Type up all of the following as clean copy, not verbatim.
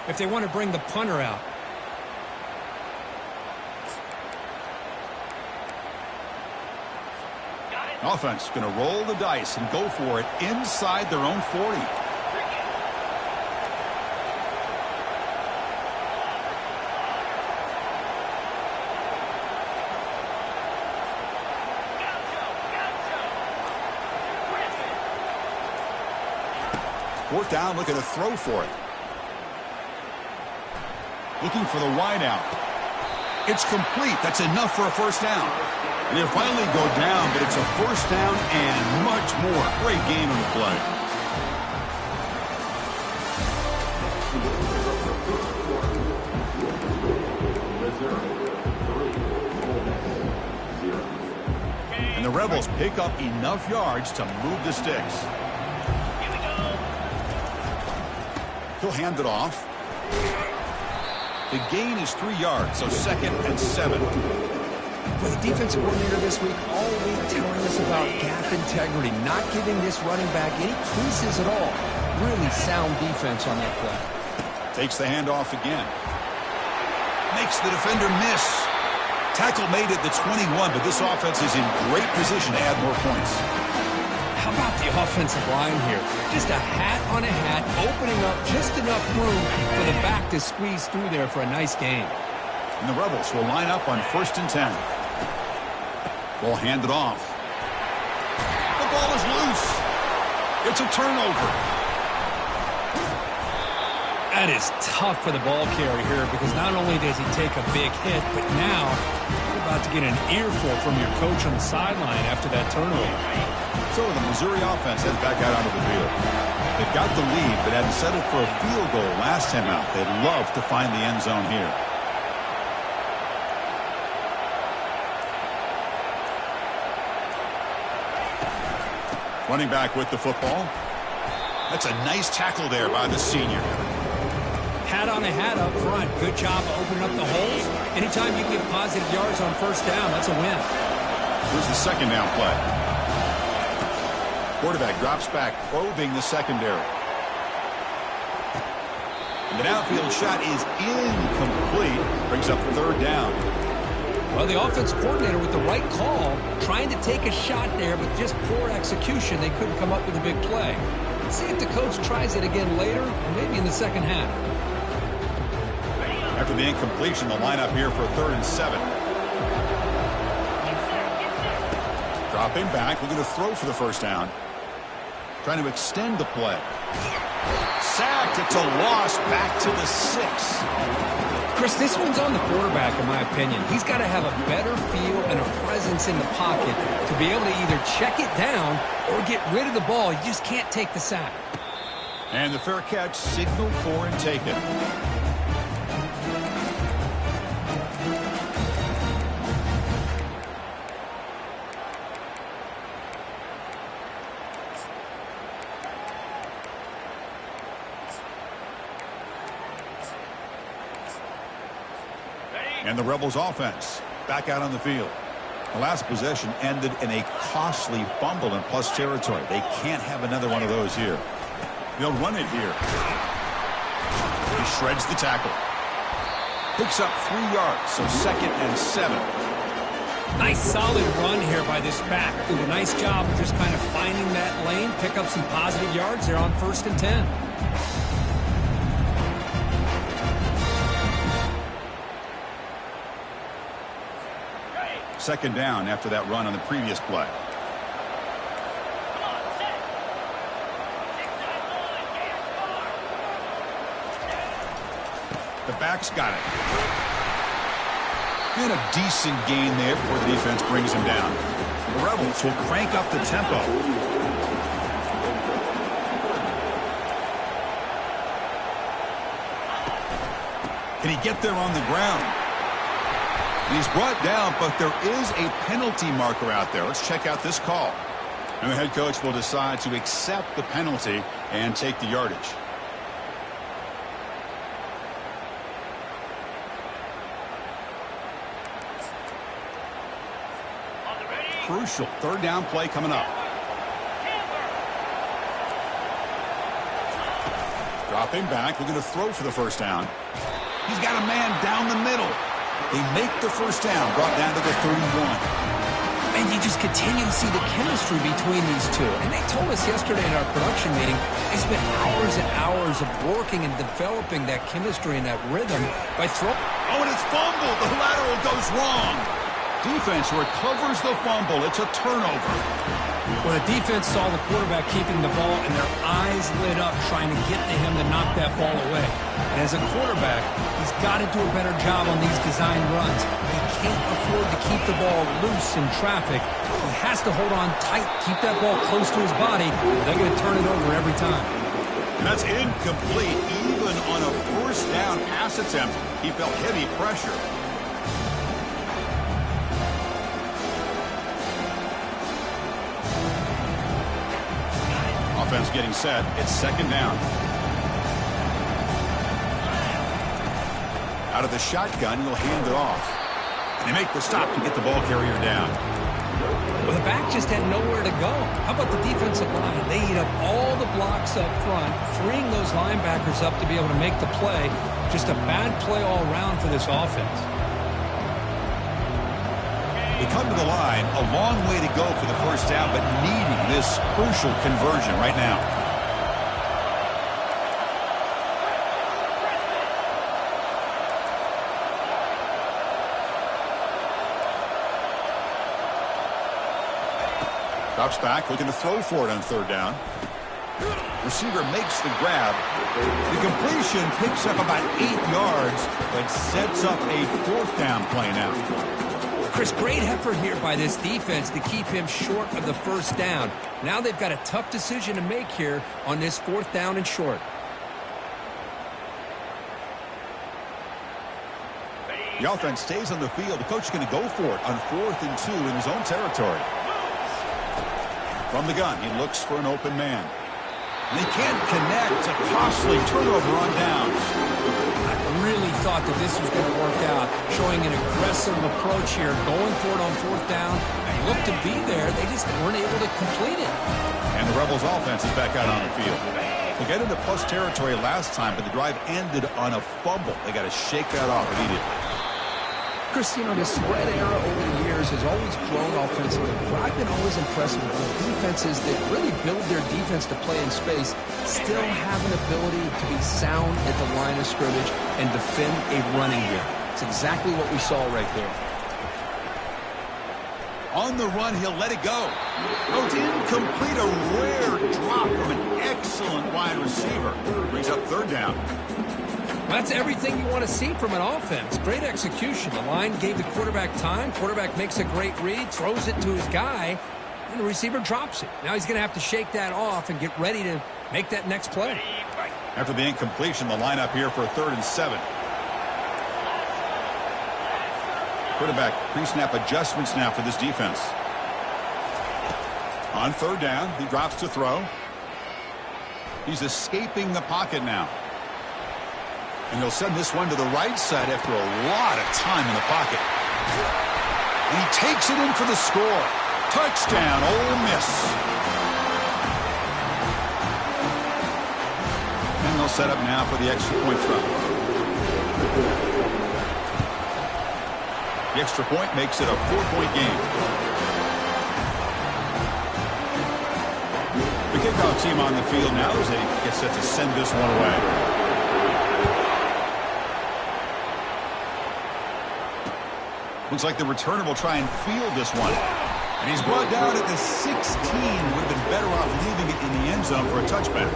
if they want to bring the punter out. Offense going to roll the dice and go for it inside their own 40. Fourth down, looking to throw for it. Looking for the wide out. It's complete. That's enough for a first down. And they'll finally go down, but it's a first down and much more. Great game on the play. And the Rebels pick up enough yards to move the sticks. He'll hand it off. The gain is 3 yards, so 2nd and 7. Well, the defensive coordinator this week all week telling us about gap integrity, not giving this running back any creases at all. Really sound defense on that play. Takes the handoff again. Makes the defender miss. Tackle made at the 21, but this offense is in great position to add more points. How about the offensive line here? Just a hat on a hat, opening up just enough room for the back to squeeze through there for a nice gain. And the Rebels will line up on 1st and 10. Ball handed off. The ball is loose. It's a turnover. That is tough for the ball carrier here because not only does he take a big hit, but now you're about to get an earful from your coach on the sideline after that turnover. So the Missouri offense heads back out onto the field. They've got the lead, but hadn't settled for a field goal last time out. They'd love to find the end zone here. Running back with the football. That's a nice tackle there by the senior. Hat on a hat up front. Good job of opening up the holes. Anytime you get positive yards on first down, that's a win. Here's the 2nd down play. Quarterback drops back, probing the secondary. And the downfield shot is incomplete. Brings up 3rd down. Well, the offense coordinator with the right call, trying to take a shot there, but just poor execution. They couldn't come up with a big play. Let's see if the coach tries it again later, or maybe in the second half. After the incompletion, they'll line up here for 3rd and 7. Dropping back, looking to throw for the first down. Trying to extend the play. Sacked. It's a loss back to the 6. Chris, this one's on the quarterback, in my opinion. He's got to have a better feel and a presence in the pocket to be able to either check it down or get rid of the ball. You just can't take the sack. And the fair catch, signaled for and taken. And the Rebels offense back out on the field. The last possession ended in a costly fumble in plus territory. They can't have another one of those here. They'll run it here. He shreds the tackle. Picks up 3 yards, so 2nd and 7. Nice solid run here by this back. Did a nice job of just kind of finding that lane, pick up some positive yards there on 1st and 10. Second down after that run on the previous play. The back's got it. And a decent gain there before the defense brings him down. The Rebels will crank up the tempo. Can he get there on the ground? He's brought down, but there is a penalty marker out there. Let's check out this call. And the head coach will decide to accept the penalty and take the yardage. Crucial 3rd down play coming up. Dropping back, looking to throw for the first down. He's got a man down the middle. They make the first down, brought down to the 31. And you just continue to see the chemistry between these two. And they told us yesterday in our production meeting, they spent hours and hours of working and developing that chemistry and that rhythm by throwing. Oh, and it's fumbled. The lateral goes wrong. Defense recovers the fumble. It's a turnover. Well, the defense saw the quarterback keeping the ball, and their eyes lit up trying to get to him to knock that ball away. And as a quarterback, he's got to do a better job on these design runs. He can't afford to keep the ball loose in traffic. He has to hold on tight, keep that ball close to his body. They're going to turn it over every time. That's incomplete. Even on a first down pass attempt, he felt heavy pressure. Offense getting set. It's second down. Out of the shotgun, he'll hand it off. And they make the stop to get the ball carrier down. Well, the back just had nowhere to go. How about the defensive line? They eat up all the blocks up front, freeing those linebackers up to be able to make the play. Just a bad play all around for this offense. They come to the line, a long way to go for the first down, but needing this crucial conversion right now. Drops back, looking to throw for it on third down. Receiver makes the grab. The completion picks up about 8 yards, but sets up a fourth down play now. Chris, great effort here by this defense to keep him short of the first down. Now they've got a tough decision to make here on this fourth down and short. The offense stays on the field. The coach is going to go for it on 4th and 2 in his own territory. From the gun, he looks for an open man. They can't connect. It's a costly turnover on downs. I really thought that this was going to work out, showing an aggressive approach here, going for it on fourth down. They looked to be there. They just weren't able to complete it. And the Rebels offense is back out on the field. They got into plus territory last time, but the drive ended on a fumble. They got to shake that off immediately. Chris, you know, the spread era over the years has always grown offensively, but I've been always impressed with the defenses that really build their defense to play in space, still have an ability to be sound at the line of scrimmage and defend a running game. It's exactly what we saw right there. On the run, he'll let it go. Oh, it's incomplete, a rare drop from an excellent wide receiver. Brings up third down. That's everything you want to see from an offense. Great execution. The line gave the quarterback time. Quarterback makes a great read, throws it to his guy, and the receiver drops it. Now he's going to have to shake that off and get ready to make that next play. After the incompletion, the lineup here for a 3rd and 7. Quarterback pre-snap adjustments now for this defense. On third down, he drops to throw. He's escaping the pocket now. And he'll send this one to the right side after a lot of time in the pocket. And he takes it in for the score. Touchdown, Ole Miss. And they'll set up now for the extra point throw. The extra point makes it a 4-point game. The kickoff team on the field now as they get set to send this one away. Looks like the returner will try and field this one. And he's brought down at the 16. Would have been better off leaving it in the end zone for a touchback.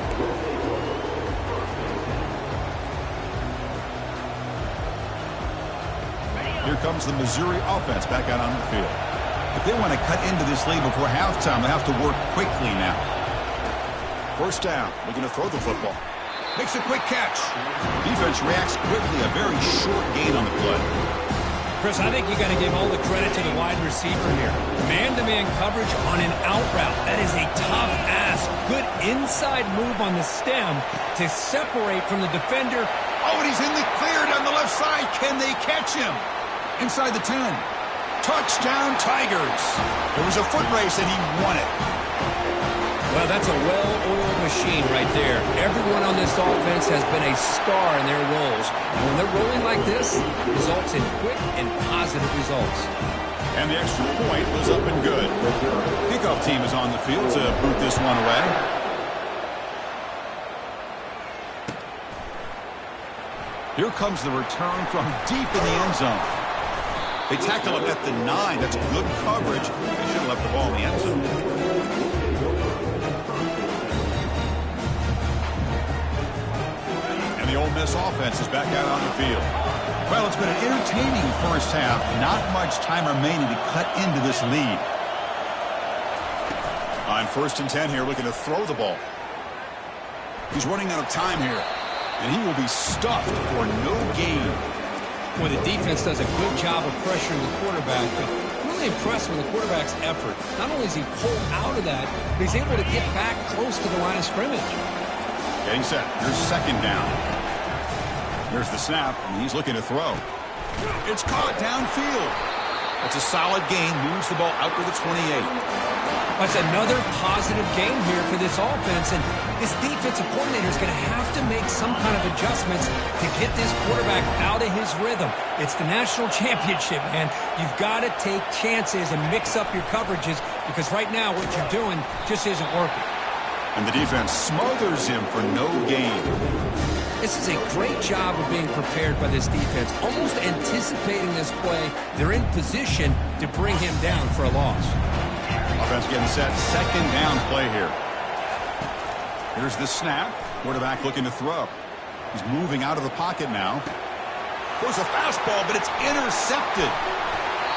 Here comes the Missouri offense back out on the field. If they want to cut into this lead before halftime, they have to work quickly now. First down, looking to throw the football. Makes a quick catch. Defense reacts quickly, a very short gain on the play. Chris, I think you got to give all the credit to the wide receiver here. Man-to-man coverage on an out route. That is a tough ask. Good inside move on the stem to separate from the defender. Oh, and he's in the clear down the left side. Can they catch him? Inside the 10. Touchdown, Tigers. There was a foot race, and he won it. Well, that's a well-oiled machine right there. Everyone on this offense has been a star in their roles. And when they're rolling like this, it results in quick and positive results. And the extra point was up and good. Kickoff team is on the field to boot this one away. Here comes the return from deep in the end zone. They tackle him at the 9. That's good coverage. They should have left the ball in the end zone. And the Ole Miss offense is back out on the field. Well, it's been an entertaining first half. Not much time remaining to cut into this lead. On 1st and 10 here, looking to throw the ball. He's running out of time here. And he will be stuffed for no gain. Well, the defense does a good job of pressuring the quarterback, but really impressed with the quarterback's effort. Not only is he pulled out of that, but he's able to get back close to the line of scrimmage. Getting set. Here's 2nd down. Here's the snap, and he's looking to throw. It's caught downfield. That's a solid gain. Moves the ball out to the 28. That's another positive game here for this offense, and this defensive coordinator is going to have to make some kind of adjustments to get this quarterback out of his rhythm. It's the national championship, man. You've got to take chances and mix up your coverages because right now what you're doing just isn't working. And the defense smothers him for no gain. This is a great job of being prepared by this defense, almost anticipating this play. They're in position to bring him down for a loss. Offense getting set. 2nd down play here. Here's the snap. Quarterback looking to throw. He's moving out of the pocket now. Throws a fastball, but it's intercepted.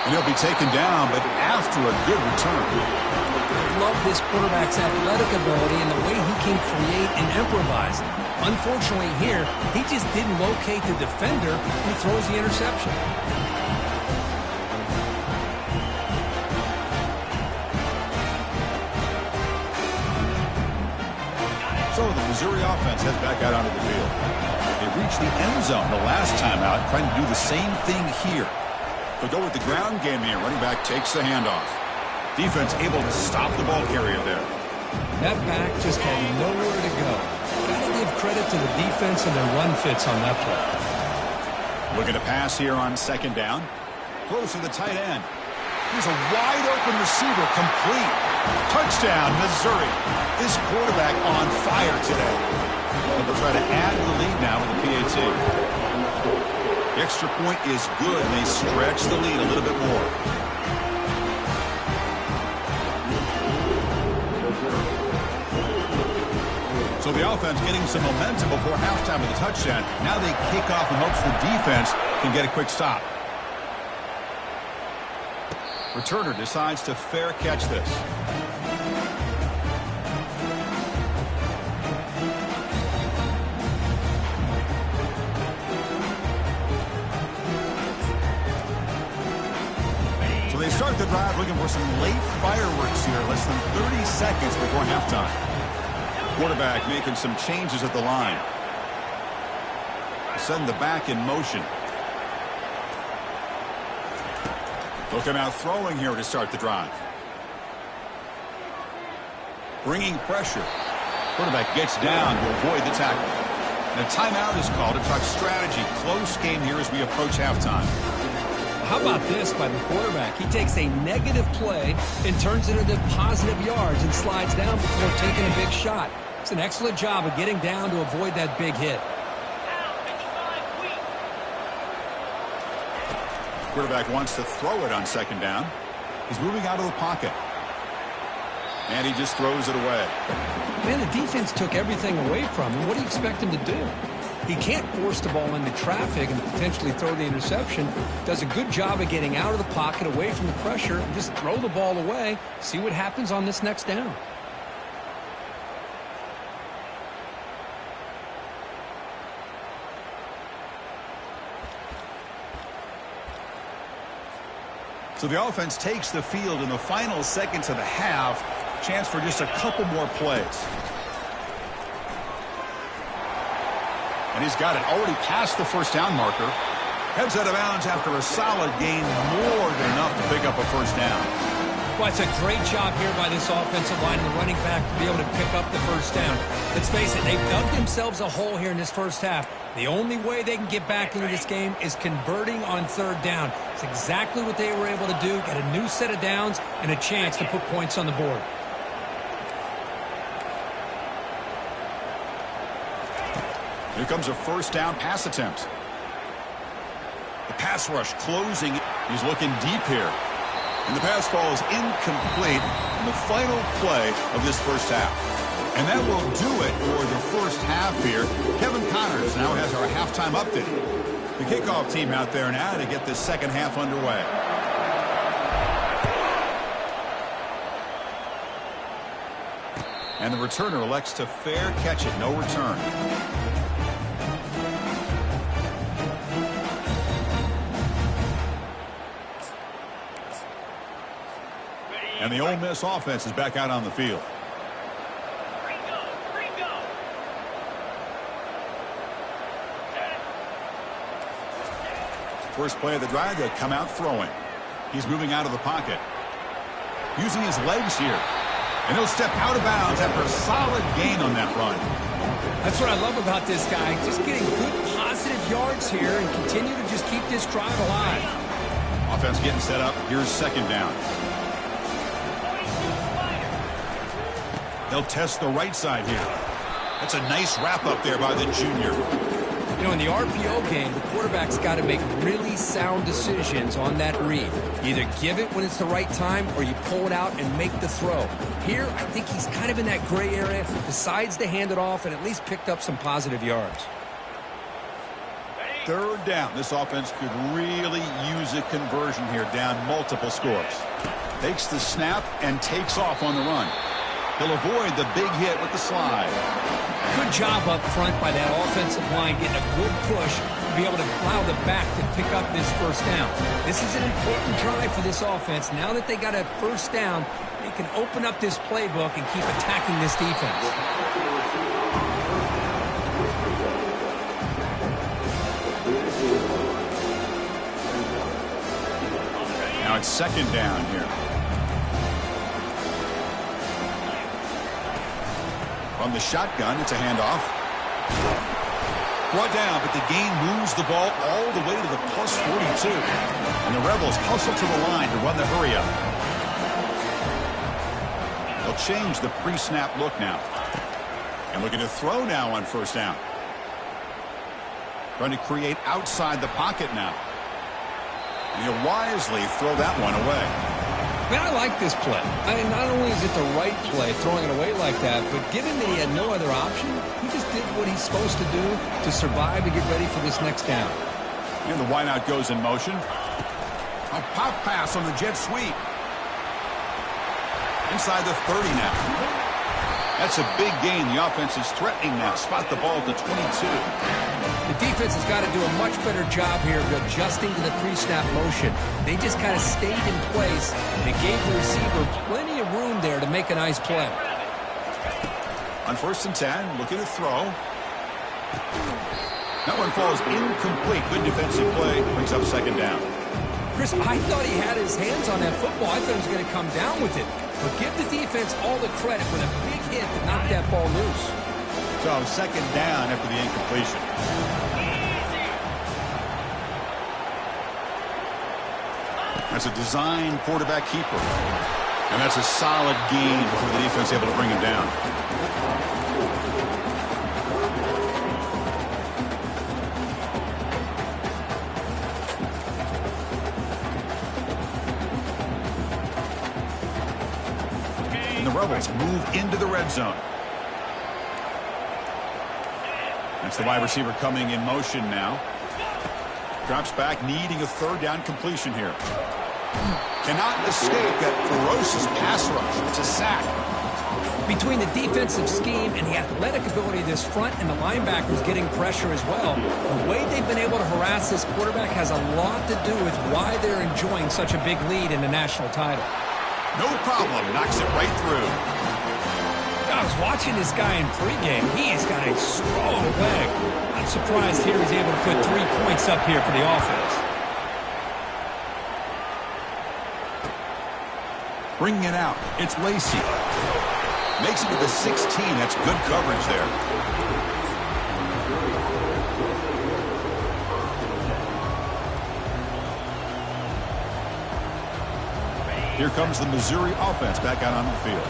And he'll be taken down, but after a good return. I love this quarterback's athletic ability and the way he can create and improvise. Unfortunately here, he just didn't locate the defender and he throws the interception. So the Missouri offense heads back out onto the field. They reached the end zone the last time out, trying to do the same thing here. They'll go with the ground game here. Running back takes the handoff. Defense able to stop the ball carrier there. That back just had nowhere to go. Got to give credit to the defense and their run fits on that play. Looking to pass here on 2nd down. Throws to the tight end. Here's a wide open receiver, complete. Touchdown, Missouri. This quarterback on fire today. They'll try to add the lead now with the PAT. The extra point is good, and they stretch the lead a little bit more. So the offense getting some momentum before halftime with a touchdown. Now they kick off in hopes the defense can get a quick stop. Returner decides to fair catch this. So they start the drive looking for some late fireworks here, less than 30 seconds before halftime. Quarterback making some changes at the line. Send the back in motion. Looking out throwing here to start the drive. Bringing pressure. Quarterback gets down to avoid the tackle. And a timeout is called to talk strategy. Close game here as we approach halftime. How about this by the quarterback? He takes a negative play and turns it into positive yards and slides down before taking a big shot. It's an excellent job of getting down to avoid that big hit. Quarterback wants to throw it on 2nd down. He's moving out of the pocket. And he just throws it away. Man, the defense took everything away from him. What do you expect him to do? He can't force the ball into traffic and potentially throw the interception. Does a good job of getting out of the pocket, away from the pressure, and just throw the ball away. See what happens on this next down. So the offense takes the field in the final seconds of the half. Chance for just a couple more plays. And he's got it already past the 1st down marker. Heads out of bounds after a solid gain, more than enough to pick up a 1st down. Well, it's a great job here by this offensive line and the running back to be able to pick up the first down. Let's face it, they've dug themselves a hole here in this first half. The only way they can get back into this game is converting on third down. It's exactly what they were able to do, get a new set of downs and a chance to put points on the board. Here comes a first down pass attempt. The pass rush closing. He's looking deep here. And the pass ball is incomplete in the final play of this first half. And that will do it for the first half here. Kevin Connors now has our halftime update. The kickoff team out there now to get this second half underway. And the returner elects to fair catch it, no return. And the Ole Miss offense is back out on the field. First play of the drive, they'll come out throwing. He's moving out of the pocket. Using his legs here. And he'll step out of bounds after a solid gain on that run. That's what I love about this guy. Just getting good positive yards here and continue to just keep this drive alive. Offense getting set up. Here's second down. They'll test the right side here. That's a nice wrap up there by the junior. You know, in the RPO game, the quarterback's got to make really sound decisions on that read. You either give it when it's the right time or you pull it out and make the throw. Here, I think he's kind of in that gray area, decides to hand it off and at least picked up some positive yards. Third down. This offense could really use a conversion here, down multiple scores. Takes the snap and takes off on the run. He'll avoid the big hit with the slide. Good job up front by that offensive line, getting a good push to be able to allow the back to pick up this first down. This is an important drive for this offense. Now that they got a first down, they can open up this playbook and keep attacking this defense. Now it's second down here. From the shotgun, it's a handoff. Brought down, but the gain moves the ball all the way to the plus 42. And the Rebels hustle to the line to run the hurry up. They'll change the pre-snap look now. And looking to throw now on first down. Trying to create outside the pocket now. And he'll wisely throw that one away. Man, I like this play. I mean, not only is it the right play, throwing it away like that, but given that he had no other option, he just did what he's supposed to do to survive and get ready for this next down. And the wideout goes in motion. A pop pass on the jet sweep. Inside the 30 now. That's a big gain. The offense is threatening now. Spot the ball at the 22. The defense has got to do a much better job here of adjusting to the pre-snap motion. They just kind of stayed in place, and it gave the receiver plenty of room there to make a nice play. On first and 10, looking to throw. That one falls incomplete. Good defensive play. Brings up second down. Chris, I thought he had his hands on that football. I thought he was going to come down with it. But give the defense all the credit with a big hit to knock that ball loose. So second down after the incompletion. That's a design quarterback keeper. And that's a solid gain before the defense able to bring him down. And the Rebels move into the red zone. That's the wide receiver coming in motion now. Drops back, needing a third down completion here. Cannot escape that ferocious pass rush. It's a sack. Between the defensive scheme and the athletic ability of this front and the linebackers getting pressure as well, the way they've been able to harass this quarterback has a lot to do with why they're enjoying such a big lead in the national title. No problem. Knocks it right through. I was watching this guy in pregame. He has got a strong leg. I'm surprised here he's able to put 3 points up here for the offense. Bringing it out. It's Lacey. Makes it to the 16. That's good coverage there. Here comes the Missouri offense back out on the field.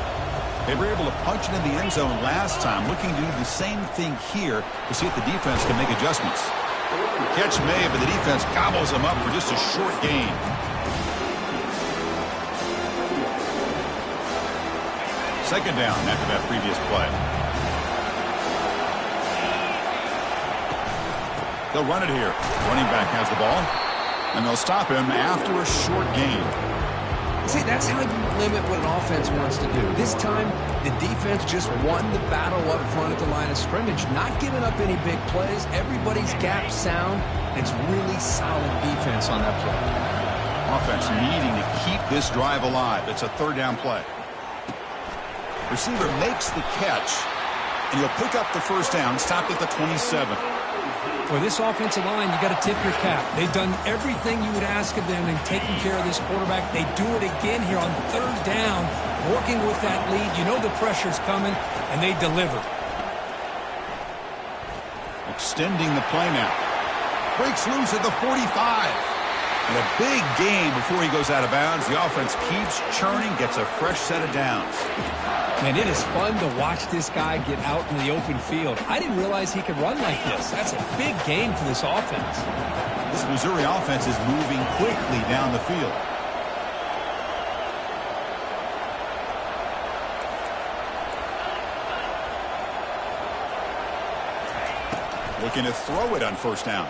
They were able to punch it in the end zone last time, looking to do the same thing here to see if the defense can make adjustments. Catch made, but the defense gobbles them up for just a short gain. Second down after that previous play. They'll run it here. Running back has the ball, and they'll stop him after a short gain. See, that's how you limit what an offense wants to do. This time, the defense just won the battle up front at the line of scrimmage, not giving up any big plays. Everybody's gap sound. It's really solid defense on that play. Offense needing to keep this drive alive. It's a third down play. Receiver makes the catch, and he'll pick up the first down, stopped at the 27. For this offensive line, you got to tip your cap. They've done everything you would ask of them in taking care of this quarterback. They do it again here on third down, working with that lead. You know the pressure's coming, and they deliver. Extending the play now. Breaks loose at the 45. And a big gain before he goes out of bounds. The offense keeps churning, gets a fresh set of downs. Man, it is fun to watch this guy get out in the open field. I didn't realize he could run like this. That's a big gain for this offense. This Missouri offense is moving quickly down the field. Looking to throw it on first down.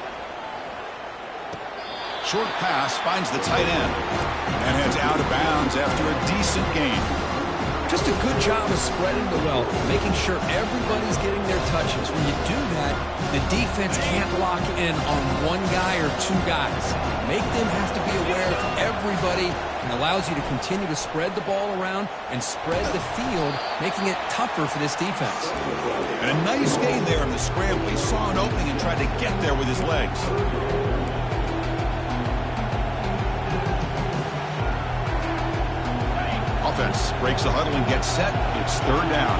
Short pass finds the tight end and heads out of bounds after a decent gain. Just a good job of spreading the wealth, making sure everybody's getting their touches. When you do that, the defense can't lock in on one guy or two guys. Make them have to be aware of everybody, and allows you to continue to spread the ball around and spread the field, making it tougher for this defense. And a nice gain there in the scramble. He saw an opening and tried to get there with his legs. Offense breaks the huddle and gets set. It's third down.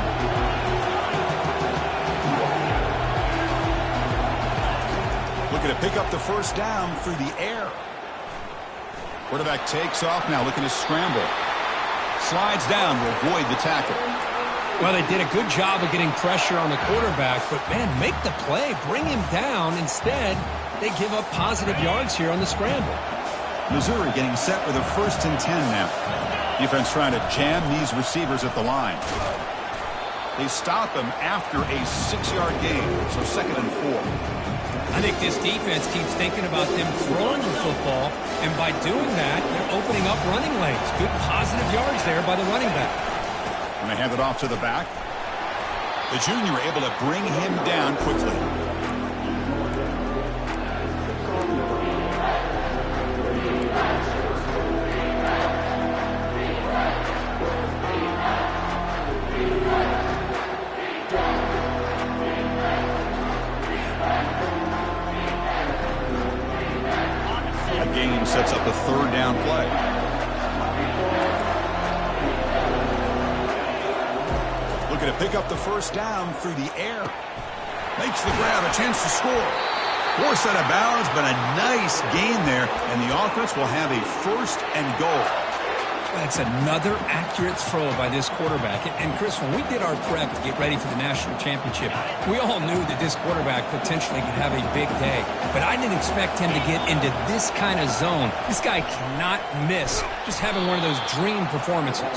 Looking to pick up the first down through the air. Quarterback takes off now, looking to scramble. Slides down to avoid the tackle. Well, they did a good job of getting pressure on the quarterback, but, man, make the play. Bring him down. Instead, they give up positive yards here on the scramble. Missouri getting set with a 1st and 10 now. Defense trying to jam these receivers at the line. They stop him after a 6-yard gain, so 2nd and 4. I think this defense keeps thinking about them throwing the football, and by doing that, they're opening up running lanes. Good positive yards there by the running back. And they hand it off to the back. The junior able to bring him down quickly. Game sets up a third down play. Looking to pick up the first down through the air. Makes the grab, a chance to score. Forced out of bounds, but a nice gain there, and the offense will have a 1st and goal. That's another accurate throw by this quarterback. And, Chris, when we did our prep to get ready for the National Championship, we all knew that this quarterback potentially could have a big day. But I didn't expect him to get into this kind of zone. This guy cannot miss, just having one of those dream performances.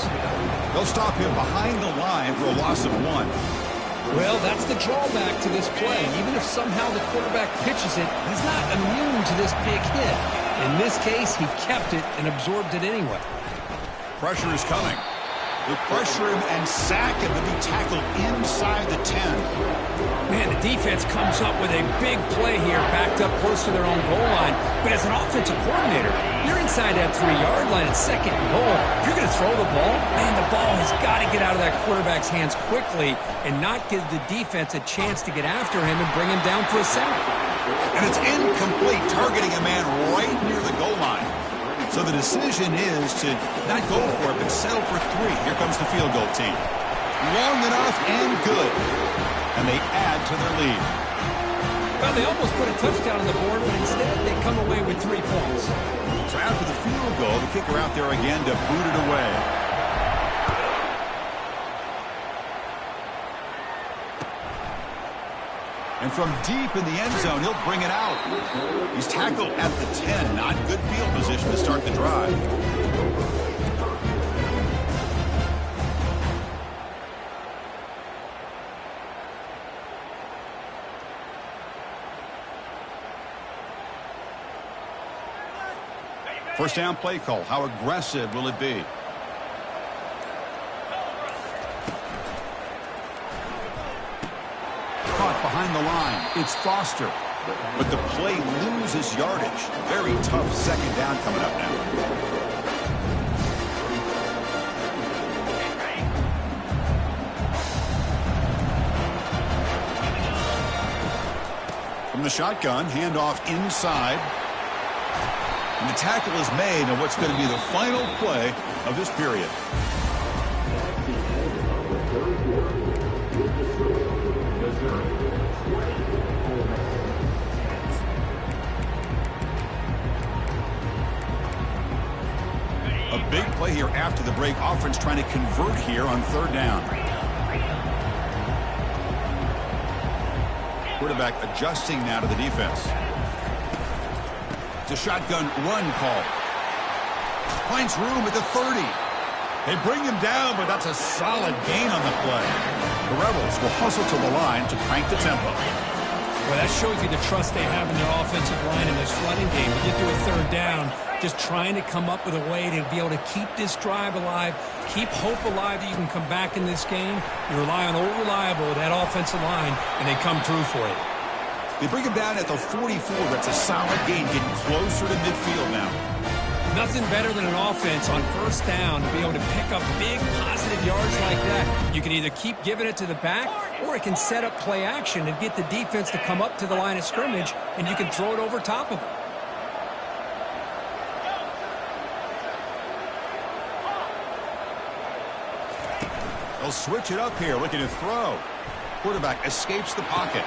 They'll stop him behind the line for a loss of 1. Well, that's the drawback to this play. Even if somehow the quarterback pitches it, he's not immune to this big hit. In this case, he kept it and absorbed it anyway. Pressure is coming. They pressure him and sack him to be tackled inside the 10. Man, the defense comes up with a big play here, backed up close to their own goal line. But as an offensive coordinator, you're inside that 3-yard line at 2nd and goal. If you're going to throw the ball, man, the ball has got to get out of that quarterback's hands quickly and not give the defense a chance to get after him and bring him down for a sack. And it's incomplete, targeting a man right near the goal line. So the decision is to not go for it, but settle for 3. Here comes the field goal team. Long enough and good. And they add to their lead. Well, they almost put a touchdown on the board, but instead they come away with 3 points. So after the field goal, the kicker out there again to boot it away. And from deep in the end zone, he'll bring it out. He's tackled at the 10. Not good field position to start the drive. First down play call. How aggressive will it be? Caught behind the line. It's Foster. But the play loses yardage. Very tough second down coming up now. From the shotgun, handoff inside. And the tackle is made on what's going to be the final play of this period. A big play here after the break. Offense trying to convert here on 3rd down. Quarterback adjusting now to the defense. It's a shotgun run call. Finds room at the 30. They bring him down, but that's a solid gain on the play. The Rebels will hustle to the line to crank the tempo. Well, that shows you the trust they have in their offensive line in this running game. You get to a 3rd down, just trying to come up with a way to be able to keep this drive alive, keep hope alive that you can come back in this game. You rely on old reliable, that offensive line, and they come through for you. They bring him down at the 44. That's a solid gain, getting closer to midfield now. Nothing better than an offense on 1st down to be able to pick up big positive yards like that. You can either keep giving it to the back, or it can set up play action and get the defense to come up to the line of scrimmage, and you can throw it over top of them. They'll switch it up here, looking to throw. Quarterback escapes the pocket.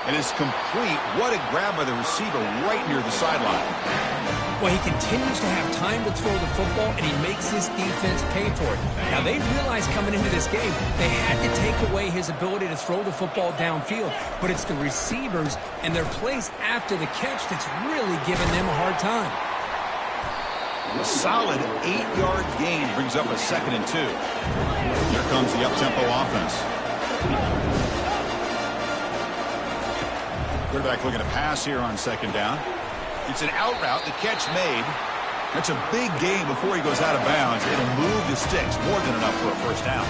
And is complete. What a grab by the receiver right near the sideline. Well, he continues to have time to throw the football, and he makes his defense pay for it. Now, they realized coming into this game, they had to take away his ability to throw the football downfield. But it's the receivers and their plays after the catch that's really giving them a hard time. A solid 8-yard gain brings up a 2nd and 2. Here comes the up-tempo offense. Quarterback looking to pass here on 2nd down. It's an out route. The catch made. That's a big gain before he goes out of bounds. It'll move the sticks. More than enough for a 1st down.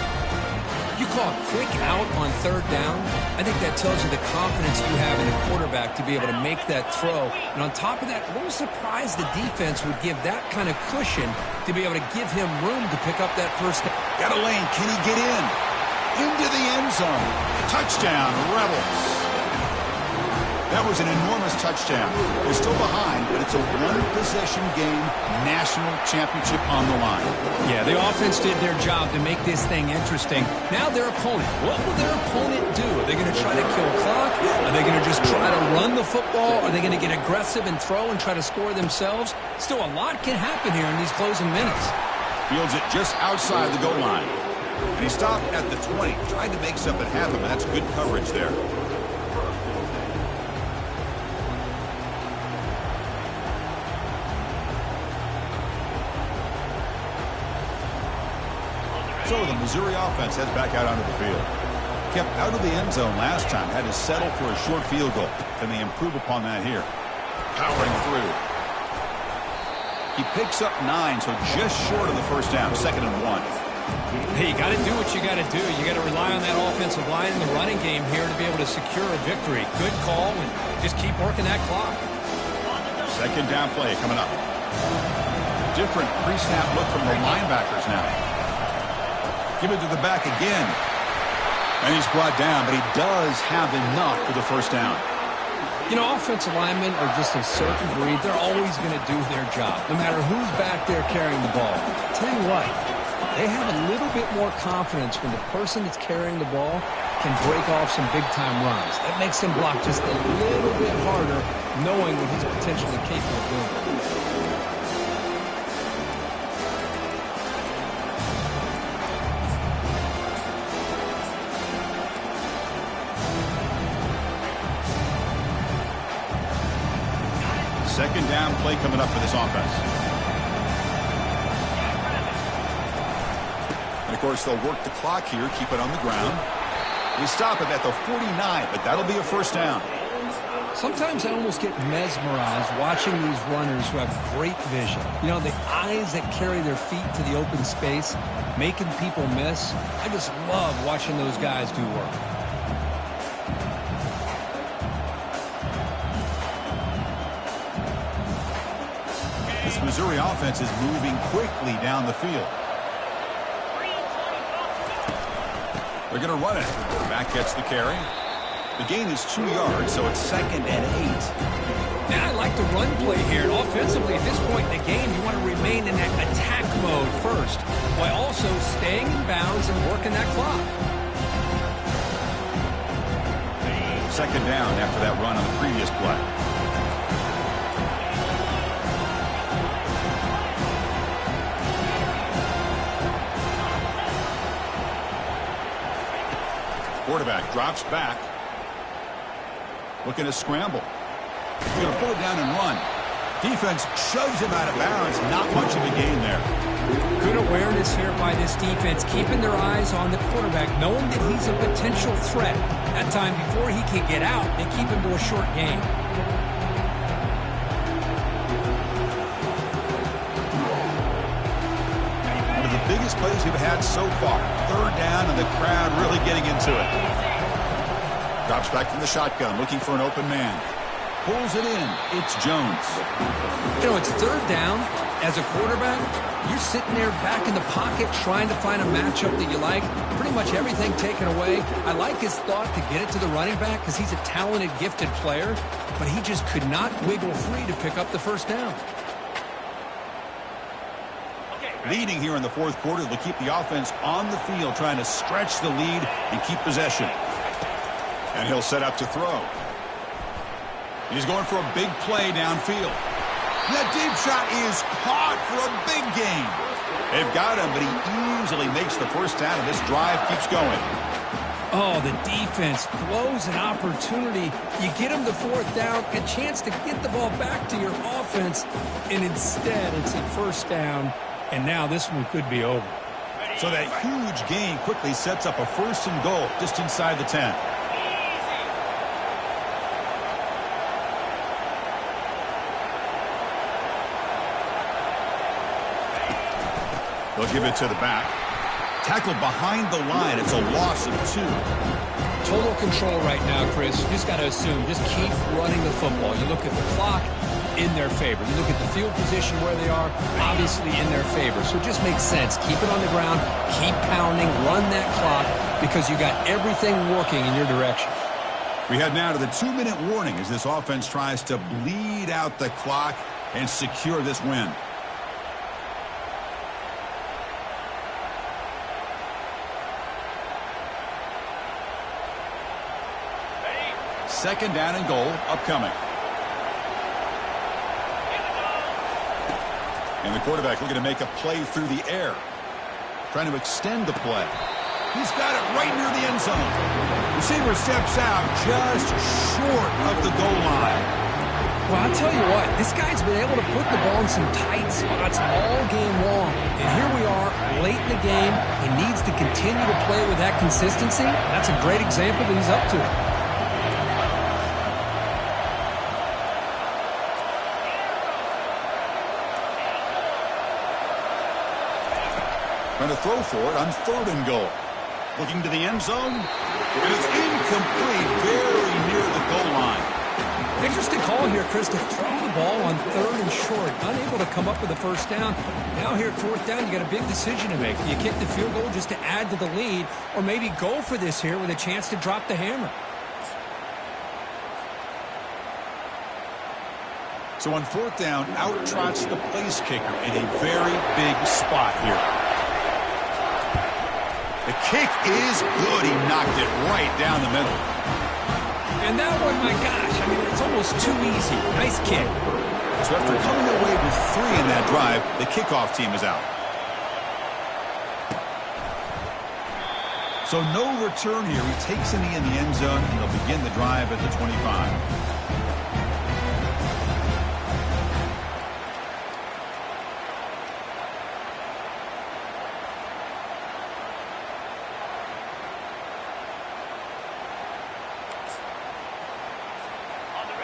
You call a quick out on 3rd down. I think that tells you the confidence you have in a quarterback to be able to make that throw. And on top of that, a little surprised the defense would give that kind of cushion to be able to give him room to pick up that 1st down. Got a lane. Can he get in? Into the end zone. Touchdown, Rebels. That was an enormous touchdown. They're still behind, but it's a 1-possession game, national championship on the line. Yeah, the offense did their job to make this thing interesting. Now their opponent. What will their opponent do? Are they going to try to kill clock? Are they going to just try to run the football? Are they going to get aggressive and throw and try to score themselves? Still, a lot can happen here in these closing minutes. Fields it just outside the goal line. And he stopped at the 20. Tried to make something happen, but that's good coverage there. So the Missouri offense heads back out onto the field. Kept out of the end zone last time. Had to settle for a short field goal. Can they improve upon that here? Powering through. He picks up 9, so just short of the 1st down. 2nd and 1. Hey, you got to do what you got to do. You got to rely on that offensive line in the running game here to be able to secure a victory. Good call, and just keep working that clock. 2nd down play coming up. Different pre-snap look from the linebackers now. Give it to the back again. And he's brought down, but he does have enough for the 1st down. You know, offensive linemen are just a certain breed. They're always going to do their job, no matter who's back there carrying the ball. Tell you what, they have a little bit more confidence when the person that's carrying the ball can break off some big-time runs. That makes him block just a little bit harder, knowing what he's potentially capable of doing. Second down play coming up for this offense. And, of course, they'll work the clock here, keep it on the ground. We stop it at the 49, but that'll be a first down. Sometimes I almost get mesmerized watching these runners who have great vision. You know, the eyes that carry their feet to the open space, making people miss. I just love watching those guys do work. This Missouri offense is moving quickly down the field. They're going to run it. Back gets the carry. The gain is 2 yards, so it's 2nd and 8. Now I like the run play here. And offensively, at this point in the game, you want to remain in that attack mode first, while also staying in bounds and working that clock. Second down after that run on the previous play. Quarterback drops back. Looking to scramble. He's going to pull it down and run. Defense shoves him out of bounds. Not much of a gain there. Good awareness here by this defense, keeping their eyes on the quarterback, knowing that he's a potential threat. That time before he can get out, they keep him to a short gain. Biggest plays we've had so far. Third down and the crowd really getting into it. Drops back from the shotgun, looking for an open man. Pulls it in. It's Jones. You know, it's third down. As a quarterback, you're sitting there back in the pocket trying to find a matchup that you like. Pretty much everything taken away. I like his thought to get it to the running back because he's a talented, gifted player, but he just could not wiggle free to pick up the first down. Leading here in the fourth quarter, they'll keep the offense on the field, trying to stretch the lead and keep possession. And he'll set up to throw. He's going for a big play downfield. That deep shot is caught for a big gain. They've got him, but he easily makes the first down, and this drive keeps going. Oh, the defense blows an opportunity. You get him the fourth down, a chance to get the ball back to your offense, and instead it's a first down. And now this one could be over. So that huge gain quickly sets up a 1st and goal just inside the 10. They'll give it to the back. Tackled behind the line. It's a loss of 2. Total control right now, Chris. You just got to assume, just keep running the football. You look at the clock, in their favor. You look at the field position where they are, obviously in their favor. So it just makes sense. Keep it on the ground, keep pounding, run that clock, because you got everything working in your direction. We head now to the 2-minute warning as this offense tries to bleed out the clock and secure this win. Second down and goal upcoming. And the quarterback looking to make a play through the air. Trying to extend the play. He's got it right near the end zone. Receiver steps out just short of the goal line. Well, I'll tell you what, this guy's been able to put the ball in some tight spots all game long. And here we are, late in the game. He needs to continue to play with that consistency. That's a great example that he's up to it. Trying to throw for it on 3rd and goal. Looking to the end zone. And it's incomplete, very near the goal line. Interesting call here, Chris, to throw the ball on 3rd and short. Unable to come up with a first down. Now here at 4th down, you got a big decision to make. Do you kick the field goal just to add to the lead, or maybe go for this here with a chance to drop the hammer? So on fourth down, out trots the place kicker in a very big spot here. The kick is good. He knocked it right down the middle. And that one, my gosh, I mean, it's almost too easy. Nice kick. So after coming away with 3 in that drive, the kickoff team is out. So no return here. He takes in the end zone, and they'll begin the drive at the 25.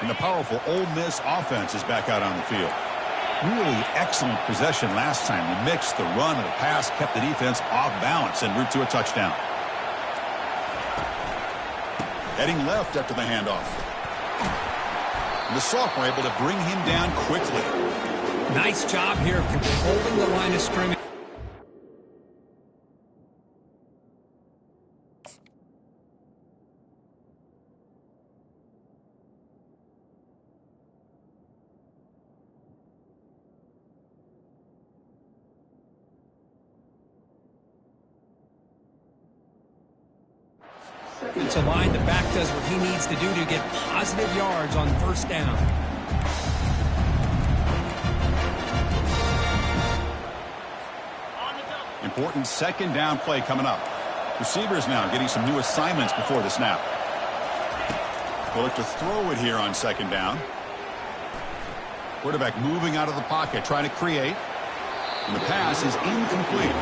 And the powerful Ole Miss offense is back out on the field. Really excellent possession last time. The mix, the run, and the pass kept the defense off balance en route to a touchdown. Heading left after the handoff. And the sophomore able to bring him down quickly. Nice job here of controlling the line of scrimmage. It's a line the back does what he needs to do to get positive yards on first down. Important second down play coming up. Receivers now getting some new assignments before the snap. They'll look to throw it here on second down. Quarterback moving out of the pocket, trying to create. And the pass is incomplete.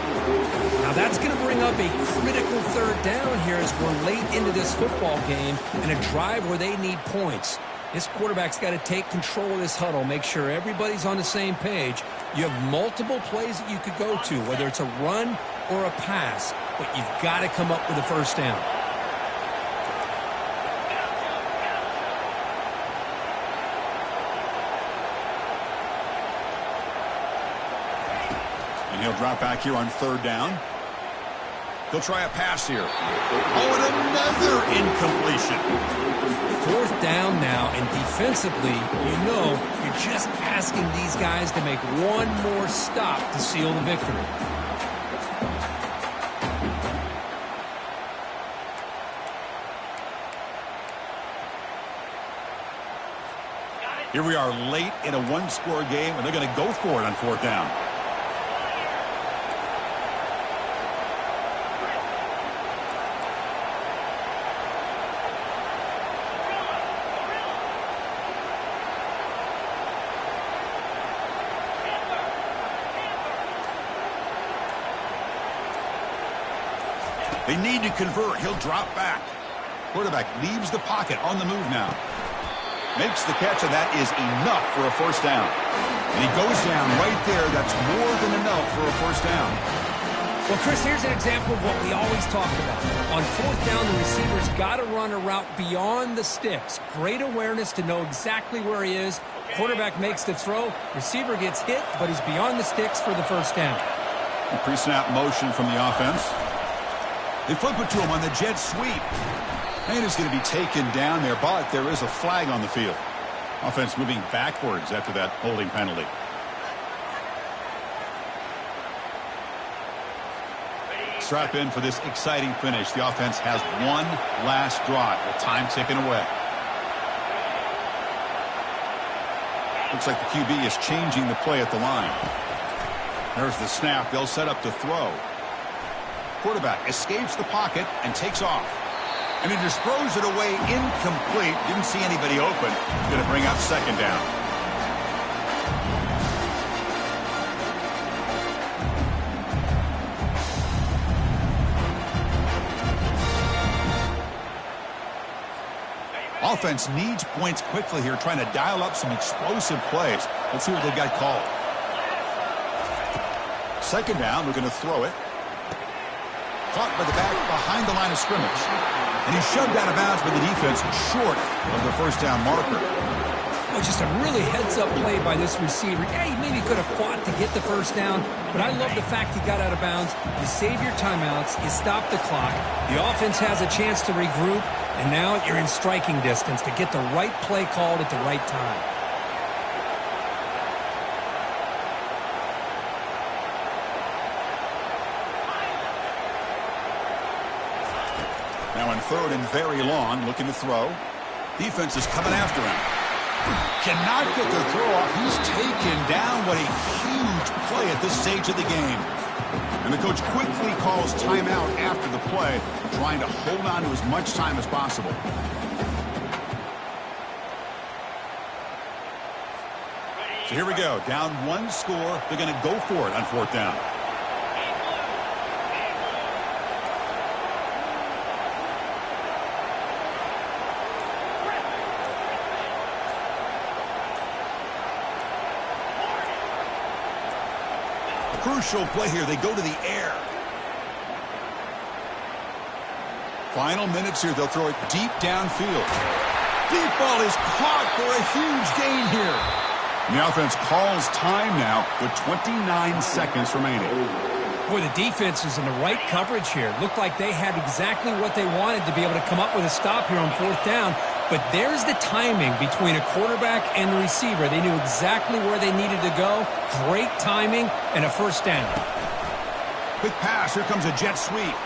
Now that's going to bring up a critical third down here as we're late into this football game and a drive where they need points. This quarterback's got to take control of this huddle, make sure everybody's on the same page. You have multiple plays that you could go to, whether it's a run or a pass, but you've got to come up with a first down. And he'll drop back here on third down. He'll try a pass here. Oh, and another incompletion. Fourth down now, and defensively, you know, you're just asking these guys to make one more stop to seal the victory. Here we are late in a one-score game, and they're going to go for it on fourth down. They need to convert. He'll drop back. Quarterback leaves the pocket on the move now. Makes the catch, and that is enough for a first down. And he goes down right there. That's more than enough for a first down. Well, Chris, here's an example of what we always talk about. On fourth down, the receiver's got to run a route beyond the sticks. Great awareness to know exactly where he is. Quarterback makes the throw. Receiver gets hit, but he's beyond the sticks for the first down. Pre-snap motion from the offense. They flip it to him on the jet sweep. And it's going to be taken down there, but there is a flag on the field. Offense moving backwards after that holding penalty. Strap in for this exciting finish. The offense has one last drive with time ticking away. Looks like the QB is changing the play at the line. There's the snap. They'll set up to throw. Quarterback escapes the pocket and takes off. And he just throws it away incomplete. Didn't see anybody open. Going to bring up second down. Offense needs points quickly here, trying to dial up some explosive plays. Let's see what they've got called. Second down, we're going to throw it. Caught by the back behind the line of scrimmage. And he's shoved out of bounds by the defense short of the first down marker. Well, just a really heads-up play by this receiver. Yeah, he maybe could have fought to get the first down, but I love the fact he got out of bounds. You save your timeouts, you stop the clock, the offense has a chance to regroup, and now you're in striking distance to get the right play called at the right time. Now on 3rd and very long, looking to throw. Defense is coming after him. Cannot get the throw off. He's taken down. What a huge play at this stage of the game. And the coach quickly calls timeout after the play, trying to hold on to as much time as possible. So here we go. Down 1 score. They're going to go for it on 4th down. Crucial play here. They go to the air. Final minutes here. They'll throw it deep downfield. Deep ball is caught for a huge gain here. And the offense calls time now with 29 seconds remaining. Boy, the defense is in the right coverage here. Looked like they had exactly what they wanted to be able to come up with a stop here on 4th down. But there's the timing between a quarterback and the receiver. They knew exactly where they needed to go. Great timing and a 1st down. Quick pass. Here comes a jet sweep.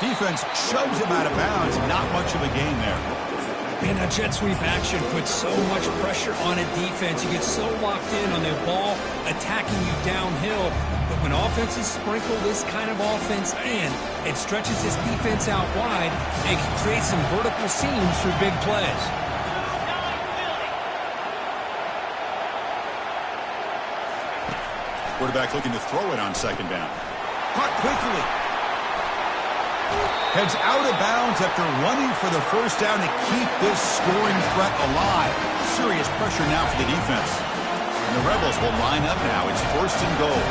Defense shoves him out of bounds. Not much of a gain there. Man, that jet sweep action puts so much pressure on a defense. You get so locked in on the ball attacking you downhill. But when offenses sprinkle this kind of offense in, it stretches this defense out wide and can create some vertical seams through big plays. Quarterback looking to throw it on 2nd down. Caught quickly. Heads out of bounds after running for the 1st down to keep this scoring threat alive. Serious pressure now for the defense. And the Rebels will line up now. It's 1st and goal.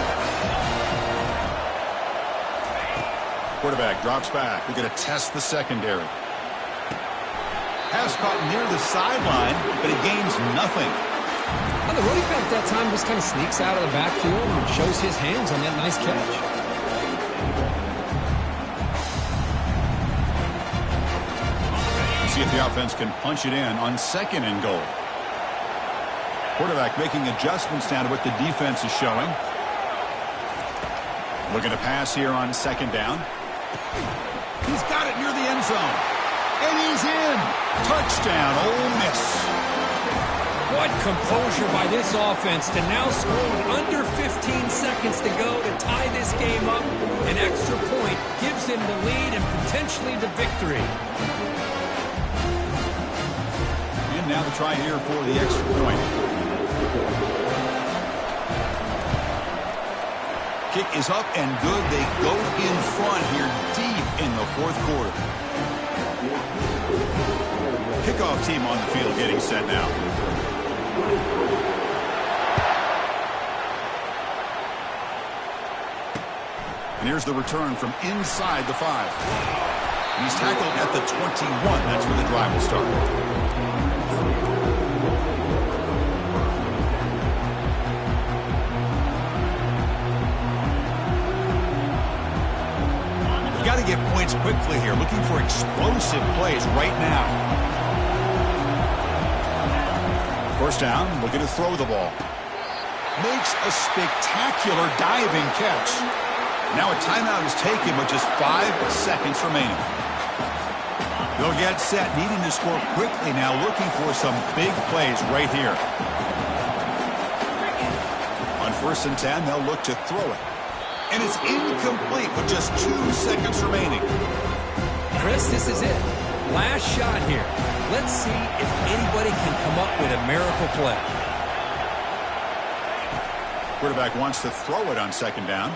Quarterback drops back. We're going to test the secondary. Pass caught near the sideline, but it gains nothing. Well, the running back that time just kind of sneaks out of the backfield and shows his hands on that nice catch. See if the offense can punch it in on 2nd and goal. Quarterback making adjustments now to what the defense is showing. Looking to pass here on 2nd down. He's got it near the end zone. And he's in. Touchdown, Ole Miss. What composure by this offense to now score with under 15 seconds to go to tie this game up. An extra point gives him the lead and potentially the victory. And now the try here for the extra point. Kick is up and good. They go in front here deep in the 4th quarter. Kickoff team on the field getting set now. And here's the return from inside the 5. And he's tackled at the 21. That's where the drive will start. Got to get points quickly here. Looking for explosive plays right now. 1st down, looking to throw the ball. Makes a spectacular diving catch. Now a timeout is taken with just 5 seconds remaining. They'll get set, needing to score quickly now, looking for some big plays right here. On 1st and 10, they'll look to throw it. And it's incomplete with just 2 seconds remaining. Chris, this is it. Last shot here. Let's see if anybody can come up with a miracle play. Quarterback wants to throw it on 2nd down.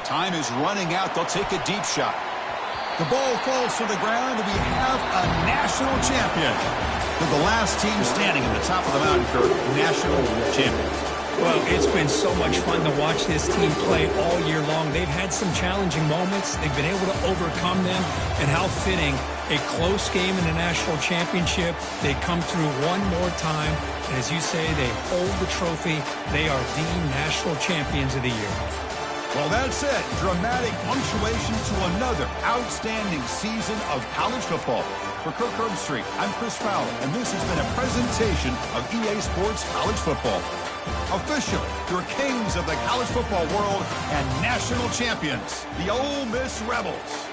Time is running out. They'll take a deep shot. The ball falls to the ground, and we have a national champion. With the last team standing at the top of the mountain curve, national champions. Well, it's been so much fun to watch this team play all year long. They've had some challenging moments. They've been able to overcome them. And how fitting, a close game in the national championship. They come through one more time. And as you say, they hold the trophy. They are the national champions of the year. Well, that's it. Dramatic punctuation to another outstanding season of college football. For Kirk Herbstreit, I'm Chris Fowler, and this has been a presentation of EA Sports College Football. Officially, your kings of the college football world and national champions, the Ole Miss Rebels.